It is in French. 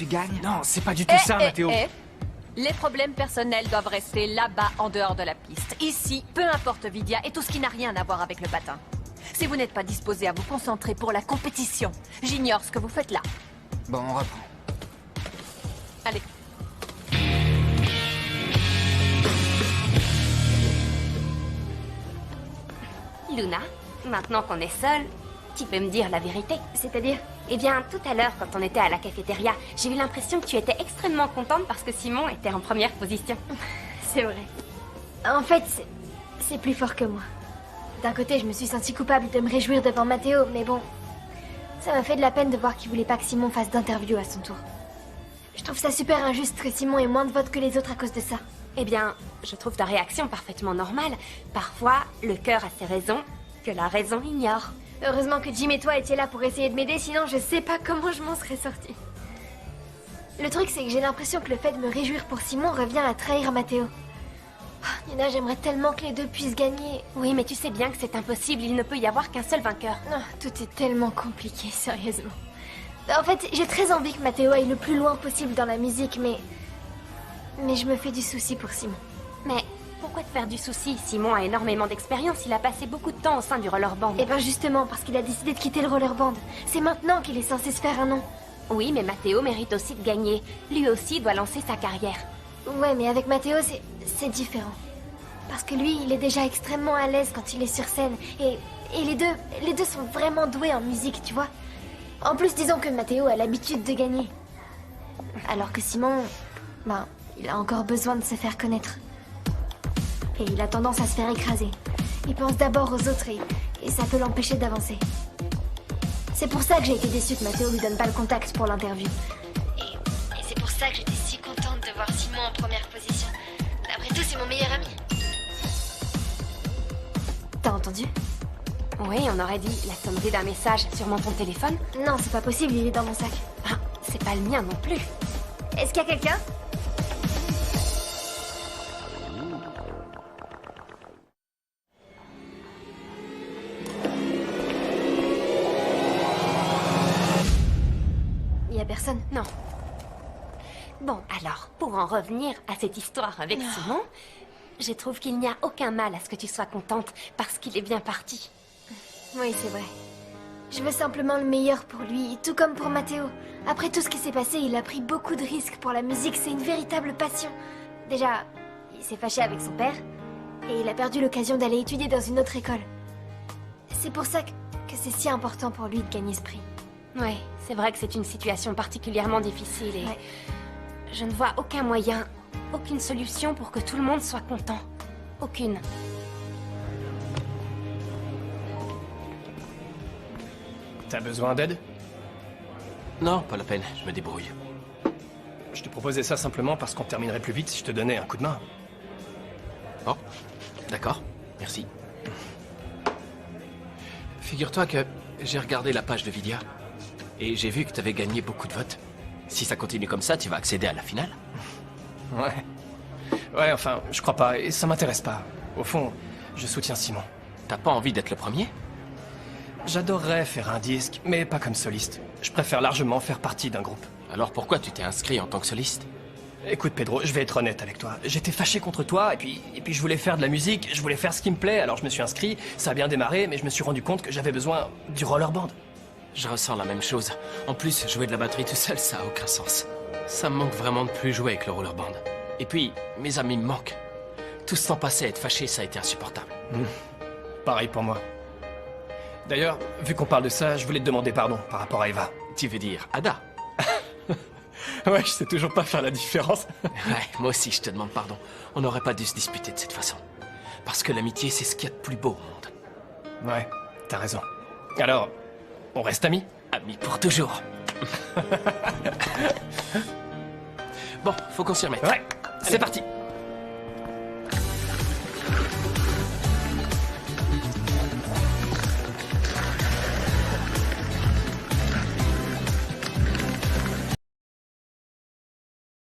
Tu gagnes? Non, c'est pas du tout ça, Mathéo. Les problèmes personnels doivent rester là-bas, en dehors de la piste. Ici, peu importe Vidia et tout ce qui n'a rien à voir avec le patin. Si vous n'êtes pas disposé à vous concentrer pour la compétition, j'ignore ce que vous faites là. Bon, on reprend. Allez. Luna, maintenant qu'on est seul, tu peux me dire la vérité. C'est-à-dire? Eh bien, tout à l'heure, quand on était à la cafétéria, j'ai eu l'impression que tu étais extrêmement contente parce que Simon était en première position. C'est vrai. En fait, c'est plus fort que moi. D'un côté, je me suis sentie coupable de me réjouir devant Mathéo, mais bon... Ça m'a fait de la peine de voir qu'il voulait pas que Simon fasse d'interview à son tour. Je trouve ça super injuste que Simon ait moins de votes que les autres à cause de ça. Eh bien, je trouve ta réaction parfaitement normale. Parfois, le cœur a ses raisons que la raison ignore. Heureusement que Jim et toi étiez là pour essayer de m'aider, sinon je sais pas comment je m'en serais sortie. Le truc, c'est que j'ai l'impression que le fait de me réjouir pour Simon revient à trahir Mathéo. Oh, Nina, j'aimerais tellement que les deux puissent gagner. Oui, mais tu sais bien que c'est impossible, il ne peut y avoir qu'un seul vainqueur. Oh, tout est tellement compliqué, sérieusement. En fait, j'ai très envie que Mathéo aille le plus loin possible dans la musique, mais je me fais du souci pour Simon. Mais pourquoi te faire du souci? Simon a énormément d'expérience, il a passé beaucoup de temps au sein du rollerband. Eh ben justement, parce qu'il a décidé de quitter le rollerband. C'est maintenant qu'il est censé se faire un nom. Oui, mais Mathéo mérite aussi de gagner. Lui aussi doit lancer sa carrière. Ouais, mais avec Mathéo, c'est différent. Parce que lui, il est déjà extrêmement à l'aise quand il est sur scène. Et les deux sont vraiment doués en musique, tu vois. En plus, disons que Mathéo a l'habitude de gagner. Alors que Simon, ben, il a encore besoin de se faire connaître. Et il a tendance à se faire écraser. Il pense d'abord aux autres et ça peut l'empêcher d'avancer. C'est pour ça que j'ai été déçue que Mathéo lui donne pas le contact pour l'interview. Et c'est pour ça que j'étais si contente de voir Simon en première position. Après tout, c'est mon meilleur ami. T'as entendu? Oui, on aurait dit la sonnerie d'un message, sûrement ton téléphone. Non, c'est pas possible, il est dans mon sac. Ah, c'est pas le mien non plus. Est-ce qu'il y a quelqu'un? Il y a personne? Non. Bon, alors, pour en revenir à cette histoire avec Simon, je trouve qu'il n'y a aucun mal à ce que tu sois contente parce qu'il est bien parti. Oui, c'est vrai. Je veux simplement le meilleur pour lui, tout comme pour Mathéo. Après tout ce qui s'est passé, il a pris beaucoup de risques pour la musique, c'est une véritable passion. Déjà, il s'est fâché avec son père, et il a perdu l'occasion d'aller étudier dans une autre école. C'est pour ça que c'est si important pour lui de gagner ce prix. Ouais, c'est vrai que c'est une situation particulièrement difficile et... Ouais. Je ne vois aucun moyen, aucune solution pour que tout le monde soit content. Aucune. T'as besoin d'aide? Non, pas la peine, je me débrouille. Je te proposais ça simplement parce qu'on terminerait plus vite si je te donnais un coup de main. Oh, d'accord, merci. Figure-toi que j'ai regardé la page de Vidia et j'ai vu que t'avais gagné beaucoup de votes. Si ça continue comme ça, tu vas accéder à la finale. Ouais. Ouais, enfin, je crois pas, et ça m'intéresse pas. Au fond, je soutiens Simon. T'as pas envie d'être le premier? J'adorerais faire un disque, mais pas comme soliste. Je préfère largement faire partie d'un groupe. Alors pourquoi tu t'es inscrit en tant que soliste? Écoute Pedro, je vais être honnête avec toi. J'étais fâché contre toi, et puis je voulais faire de la musique, je voulais faire ce qui me plaît, alors je me suis inscrit, ça a bien démarré, mais je me suis rendu compte que j'avais besoin du rollerband. Je ressens la même chose. En plus, jouer de la batterie tout seul, ça a aucun sens. Ça me manque vraiment de plus jouer avec le rollerband. Et puis, mes amis me manquent. Tout ce temps passé à être fâché, ça a été insupportable. Pareil pour moi. D'ailleurs, vu qu'on parle de ça, je voulais te demander pardon par rapport à Eva. Tu veux dire Ada? Ouais, je sais toujours pas faire la différence. Ouais, moi aussi je te demande pardon. On n'aurait pas dû se disputer de cette façon. Parce que l'amitié, c'est ce qu'il y a de plus beau au monde. Ouais, t'as raison. Alors, on reste amis? Amis pour toujours. Bon, faut qu'on s'y remette. Ouais, c'est parti.